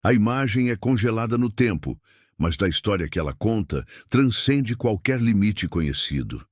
A imagem é congelada no tempo, mas da história que ela conta, transcende qualquer limite conhecido.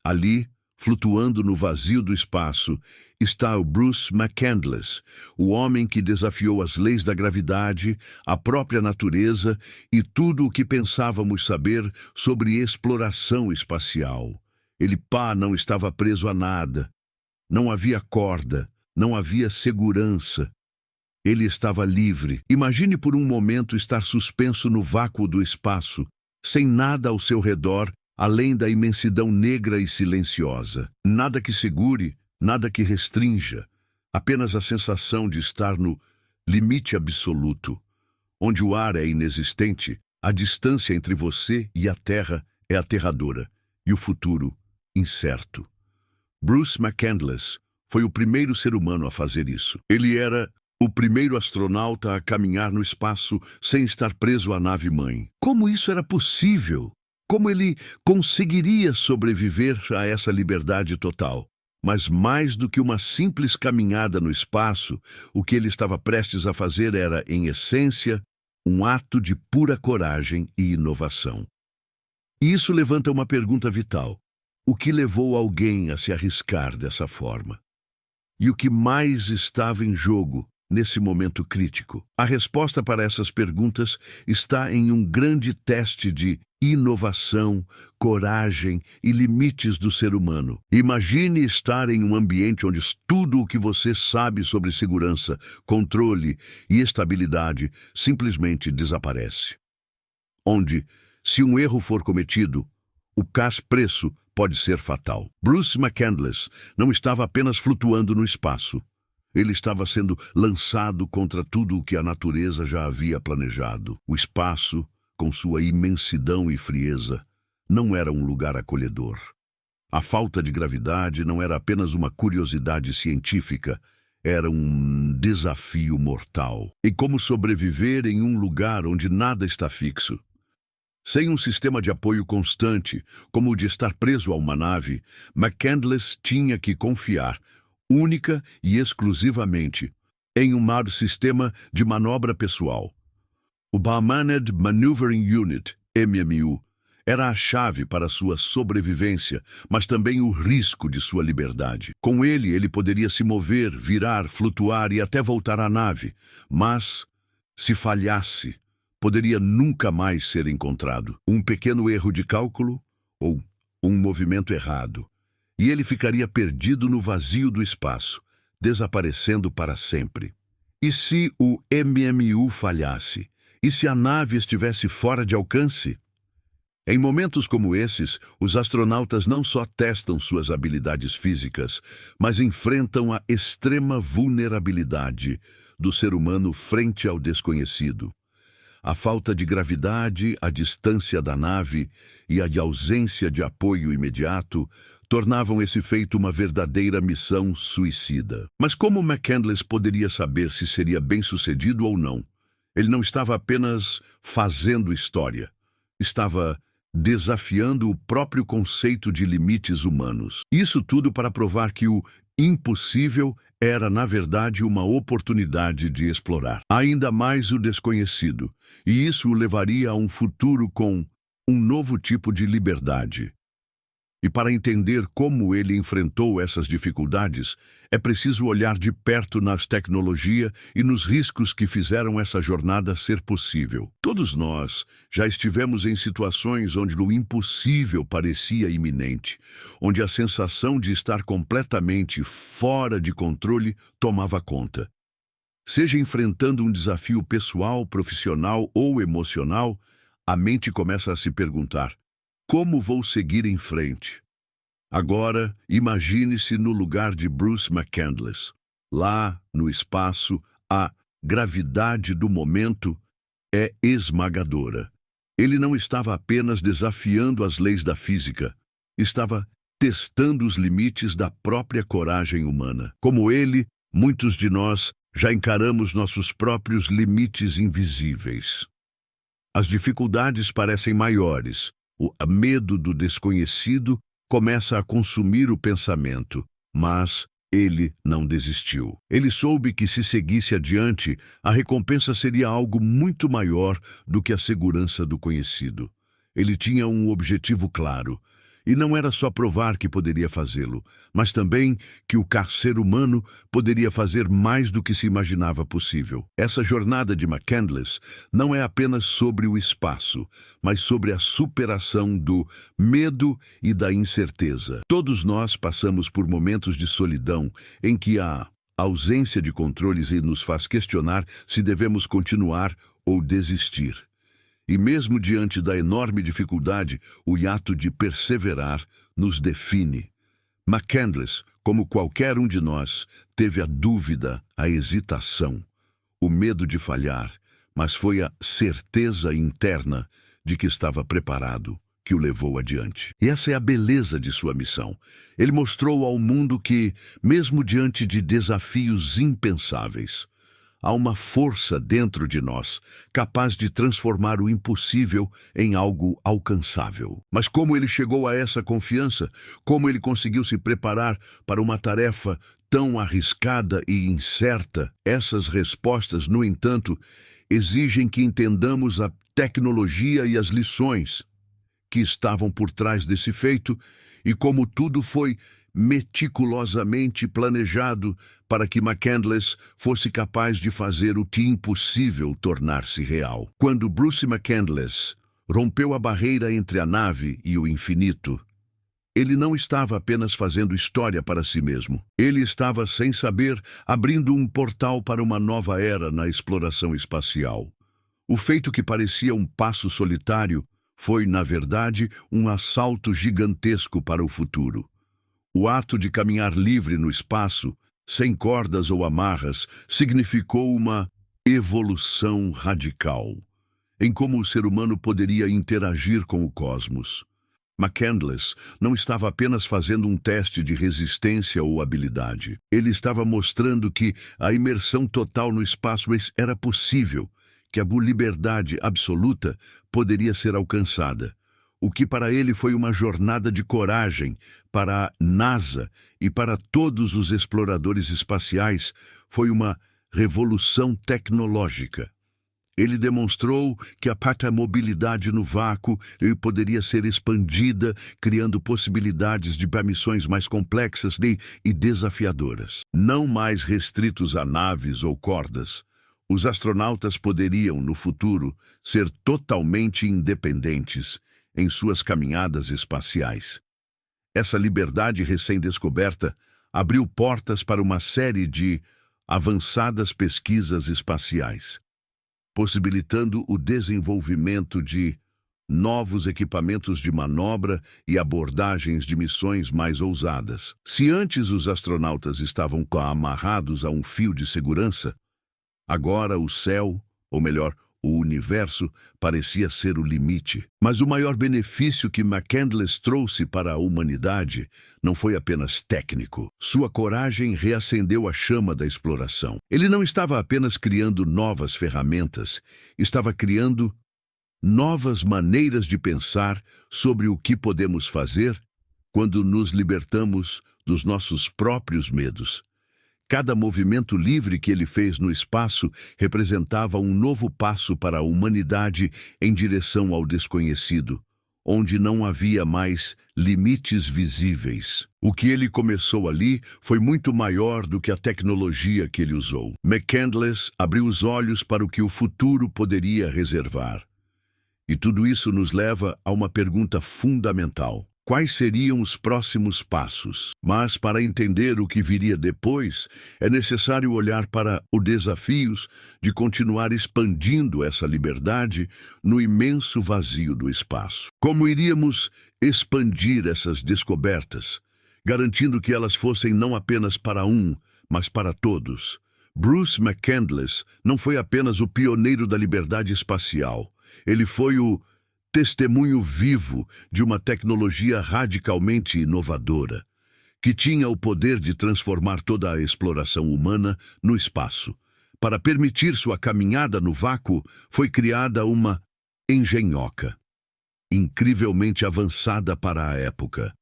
Ali, flutuando no vazio do espaço, está o Bruce McCandless, o homem que desafiou as leis da gravidade, a própria natureza e tudo o que pensávamos saber sobre exploração espacial. Ele não estava preso a nada. Não havia corda, não havia segurança. Ele estava livre. Imagine por um momento estar suspenso no vácuo do espaço, sem nada ao seu redor, além da imensidão negra e silenciosa. Nada que segure, nada que restrinja. Apenas a sensação de estar no limite absoluto, onde o ar é inexistente, a distância entre você e a Terra é aterradora, e o futuro, incerto. Bruce McCandless foi o primeiro ser humano a fazer isso. Ele era o primeiro astronauta a caminhar no espaço sem estar preso à nave-mãe. Como isso era possível? Como ele conseguiria sobreviver a essa liberdade total? Mas mais do que uma simples caminhada no espaço, o que ele estava prestes a fazer era, em essência, um ato de pura coragem e inovação. E isso levanta uma pergunta vital. O que levou alguém a se arriscar dessa forma? E o que mais estava em jogo nesse momento crítico? A resposta para essas perguntas está em um grande teste de inovação, coragem e limites do ser humano. Imagine estar em um ambiente onde tudo o que você sabe sobre segurança, controle e estabilidade simplesmente desaparece. Onde, se um erro for cometido, o preço pode ser fatal. Bruce McCandless não estava apenas flutuando no espaço. Ele estava sendo lançado contra tudo o que a natureza já havia planejado. O espaço, com sua imensidão e frieza, não era um lugar acolhedor. A falta de gravidade não era apenas uma curiosidade científica, era um desafio mortal. E como sobreviver em um lugar onde nada está fixo? Sem um sistema de apoio constante, como o de estar preso a uma nave, McCandless tinha que confiar, única e exclusivamente, em um sistema de manobra pessoal. O Managed Maneuvering Unit, MMU, era a chave para sua sobrevivência, mas também o risco de sua liberdade. Com ele poderia se mover, virar, flutuar e até voltar à nave, mas, se falhasse, poderia nunca mais ser encontrado. Um pequeno erro de cálculo ou um movimento errado, e ele ficaria perdido no vazio do espaço, desaparecendo para sempre. E se o MMU falhasse? E se a nave estivesse fora de alcance? Em momentos como esses, os astronautas não só testam suas habilidades físicas, mas enfrentam a extrema vulnerabilidade do ser humano frente ao desconhecido. A falta de gravidade, a distância da nave e a ausência de apoio imediato tornavam esse feito uma verdadeira missão suicida. Mas como McCandless poderia saber se seria bem-sucedido ou não? Ele não estava apenas fazendo história, estava desafiando o próprio conceito de limites humanos. Isso tudo para provar que o impossível era, na verdade, uma oportunidade de explorar ainda mais o desconhecido, e isso o levaria a um futuro com um novo tipo de liberdade. E para entender como ele enfrentou essas dificuldades, é preciso olhar de perto nas tecnologias e nos riscos que fizeram essa jornada ser possível. Todos nós já estivemos em situações onde o impossível parecia iminente, onde a sensação de estar completamente fora de controle tomava conta. Seja enfrentando um desafio pessoal, profissional ou emocional, a mente começa a se perguntar: como vou seguir em frente? Agora, imagine-se no lugar de Bruce McCandless. Lá, no espaço, a gravidade do momento é esmagadora. Ele não estava apenas desafiando as leis da física, estava testando os limites da própria coragem humana. Como ele, muitos de nós já encaramos nossos próprios limites invisíveis. As dificuldades parecem maiores. O medo do desconhecido começa a consumir o pensamento, mas ele não desistiu. Ele soube que se seguisse adiante, a recompensa seria algo muito maior do que a segurança do conhecido. Ele tinha um objetivo claro. E não era só provar que poderia fazê-lo, mas também que o ser humano poderia fazer mais do que se imaginava possível. Essa jornada de McCandless não é apenas sobre o espaço, mas sobre a superação do medo e da incerteza. Todos nós passamos por momentos de solidão em que a ausência de controles nos faz questionar se devemos continuar ou desistir. E mesmo diante da enorme dificuldade, o ato de perseverar nos define. McCandless, como qualquer um de nós, teve a dúvida, a hesitação, o medo de falhar, mas foi a certeza interna de que estava preparado que o levou adiante. E essa é a beleza de sua missão. Ele mostrou ao mundo que, mesmo diante de desafios impensáveis, há uma força dentro de nós, capaz de transformar o impossível em algo alcançável. Mas como ele chegou a essa confiança? Como ele conseguiu se preparar para uma tarefa tão arriscada e incerta? Essas respostas, no entanto, exigem que entendamos a tecnologia e as lições que estavam por trás desse feito e como tudo foi meticulosamente planejado para que McCandless fosse capaz de fazer o que impossível tornar-se real. Quando Bruce McCandless rompeu a barreira entre a nave e o infinito, ele não estava apenas fazendo história para si mesmo. Ele estava, sem saber, abrindo um portal para uma nova era na exploração espacial. O feito que parecia um passo solitário foi, na verdade, um assalto gigantesco para o futuro. O ato de caminhar livre no espaço, sem cordas ou amarras, significou uma evolução radical em como o ser humano poderia interagir com o cosmos. McCandless não estava apenas fazendo um teste de resistência ou habilidade. Ele estava mostrando que a imersão total no espaço era possível, que a liberdade absoluta poderia ser alcançada. O que para ele foi uma jornada de coragem, para a NASA e para todos os exploradores espaciais, foi uma revolução tecnológica. Ele demonstrou que a mobilidade no vácuo poderia ser expandida, criando possibilidades de missões mais complexas e desafiadoras. Não mais restritos a naves ou cordas, os astronautas poderiam, no futuro, ser totalmente independentes em suas caminhadas espaciais. Essa liberdade recém-descoberta abriu portas para uma série de avançadas pesquisas espaciais, possibilitando o desenvolvimento de novos equipamentos de manobra e abordagens de missões mais ousadas. Se antes os astronautas estavam amarrados a um fio de segurança, agora o céu, ou melhor, o universo, parecia ser o limite. Mas o maior benefício que McCandless trouxe para a humanidade não foi apenas técnico. Sua coragem reacendeu a chama da exploração. Ele não estava apenas criando novas ferramentas, estava criando novas maneiras de pensar sobre o que podemos fazer quando nos libertamos dos nossos próprios medos. Cada movimento livre que ele fez no espaço representava um novo passo para a humanidade em direção ao desconhecido, onde não havia mais limites visíveis. O que ele começou ali foi muito maior do que a tecnologia que ele usou. McCandless abriu os olhos para o que o futuro poderia reservar. E tudo isso nos leva a uma pergunta fundamental. Quais seriam os próximos passos? Mas para entender o que viria depois, é necessário olhar para os desafios de continuar expandindo essa liberdade no imenso vazio do espaço. Como iríamos expandir essas descobertas, garantindo que elas fossem não apenas para mas para todos? Bruce McCandless não foi apenas o pioneiro da liberdade espacial. Ele foi o testemunho vivo de uma tecnologia radicalmente inovadora, que tinha o poder de transformar toda a exploração humana no espaço. Para permitir sua caminhada no vácuo, foi criada uma engenhoca, incrivelmente avançada para a época,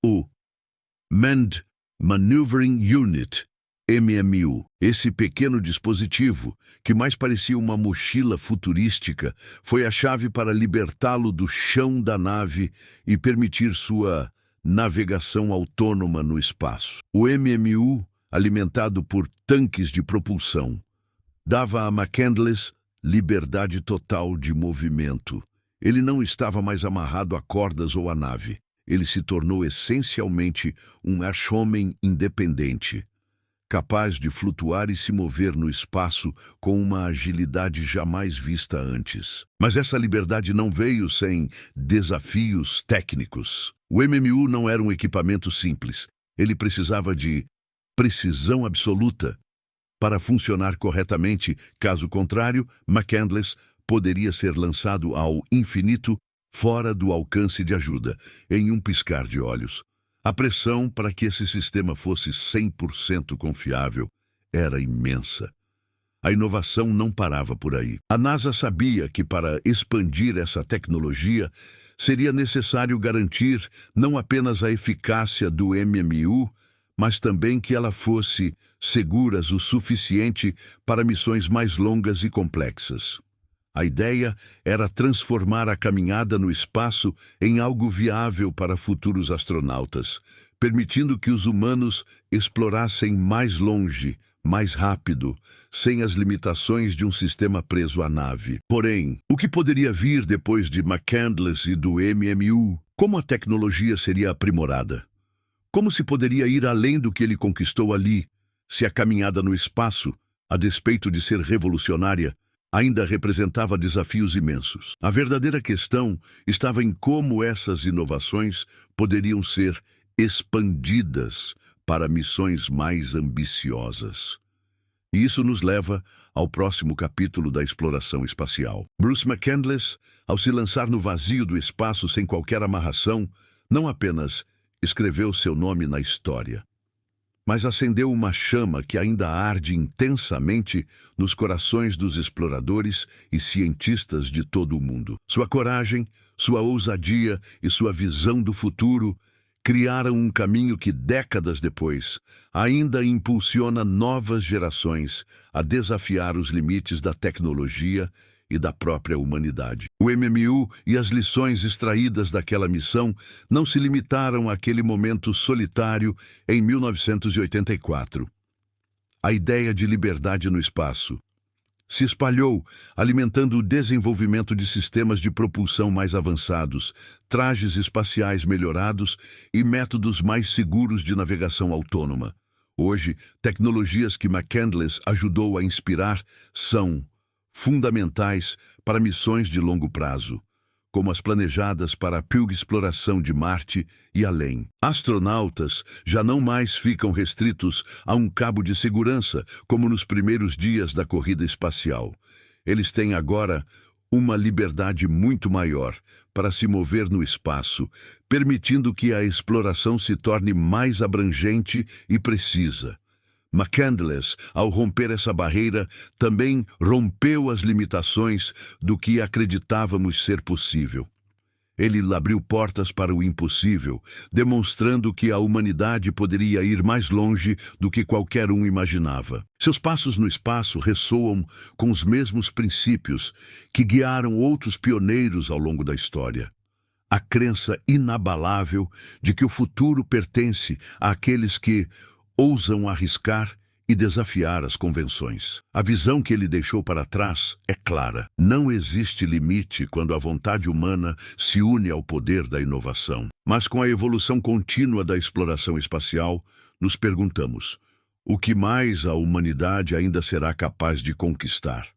o Manned Maneuvering Unit, MMU. Esse pequeno dispositivo, que mais parecia uma mochila futurística, foi a chave para libertá-lo do chão da nave e permitir sua navegação autônoma no espaço. O MMU, alimentado por tanques de propulsão, dava a McCandless liberdade total de movimento. Ele não estava mais amarrado a cordas ou a nave. Ele se tornou essencialmente um Ashwoman independente, capaz de flutuar e se mover no espaço com uma agilidade jamais vista antes. Mas essa liberdade não veio sem desafios técnicos. O MMU não era um equipamento simples. Ele precisava de precisão absoluta para funcionar corretamente. Caso contrário, McCandless poderia ser lançado ao infinito, fora do alcance de ajuda, em um piscar de olhos. A pressão para que esse sistema fosse 100% confiável era imensa. A inovação não parava por aí. A NASA sabia que para expandir essa tecnologia seria necessário garantir não apenas a eficácia do MMU, mas também que ela fosse segura o suficiente para missões mais longas e complexas. A ideia era transformar a caminhada no espaço em algo viável para futuros astronautas, permitindo que os humanos explorassem mais longe, mais rápido, sem as limitações de um sistema preso à nave. Porém, o que poderia vir depois de McCandless e do MMU? Como a tecnologia seria aprimorada? Como se poderia ir além do que ele conquistou ali, se a caminhada no espaço, a despeito de ser revolucionária, ainda representava desafios imensos? A verdadeira questão estava em como essas inovações poderiam ser expandidas para missões mais ambiciosas. E isso nos leva ao próximo capítulo da exploração espacial. Bruce McCandless, ao se lançar no vazio do espaço sem qualquer amarração, não apenas escreveu seu nome na história, mas acendeu uma chama que ainda arde intensamente nos corações dos exploradores e cientistas de todo o mundo. Sua coragem, sua ousadia e sua visão do futuro criaram um caminho que, décadas depois, ainda impulsiona novas gerações a desafiar os limites da tecnologia e da própria humanidade. O MMU e as lições extraídas daquela missão não se limitaram àquele momento solitário em 1984. A ideia de liberdade no espaço se espalhou, alimentando o desenvolvimento de sistemas de propulsão mais avançados, trajes espaciais melhorados e métodos mais seguros de navegação autônoma. Hoje, tecnologias que McCandless ajudou a inspirar são fundamentais para missões de longo prazo, como as planejadas para a exploração de Marte e além. Astronautas já não mais ficam restritos a um cabo de segurança, como nos primeiros dias da corrida espacial. Eles têm agora uma liberdade muito maior para se mover no espaço, permitindo que a exploração se torne mais abrangente e precisa. McCandless, ao romper essa barreira, também rompeu as limitações do que acreditávamos ser possível. Ele abriu portas para o impossível, demonstrando que a humanidade poderia ir mais longe do que qualquer um imaginava. Seus passos no espaço ressoam com os mesmos princípios que guiaram outros pioneiros ao longo da história. A crença inabalável de que o futuro pertence àqueles que ousam arriscar e desafiar as convenções. A visão que ele deixou para trás é clara. Não existe limite quando a vontade humana se une ao poder da inovação. Mas com a evolução contínua da exploração espacial, nos perguntamos: o que mais a humanidade ainda será capaz de conquistar?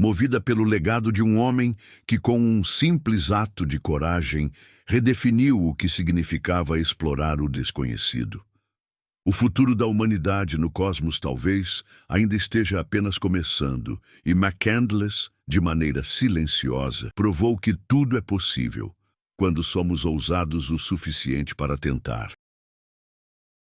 Movida pelo legado de um homem que, com um simples ato de coragem, redefiniu o que significava explorar o desconhecido. O futuro da humanidade no cosmos talvez ainda esteja apenas começando, e McCandless, de maneira silenciosa, provou que tudo é possível quando somos ousados o suficiente para tentar.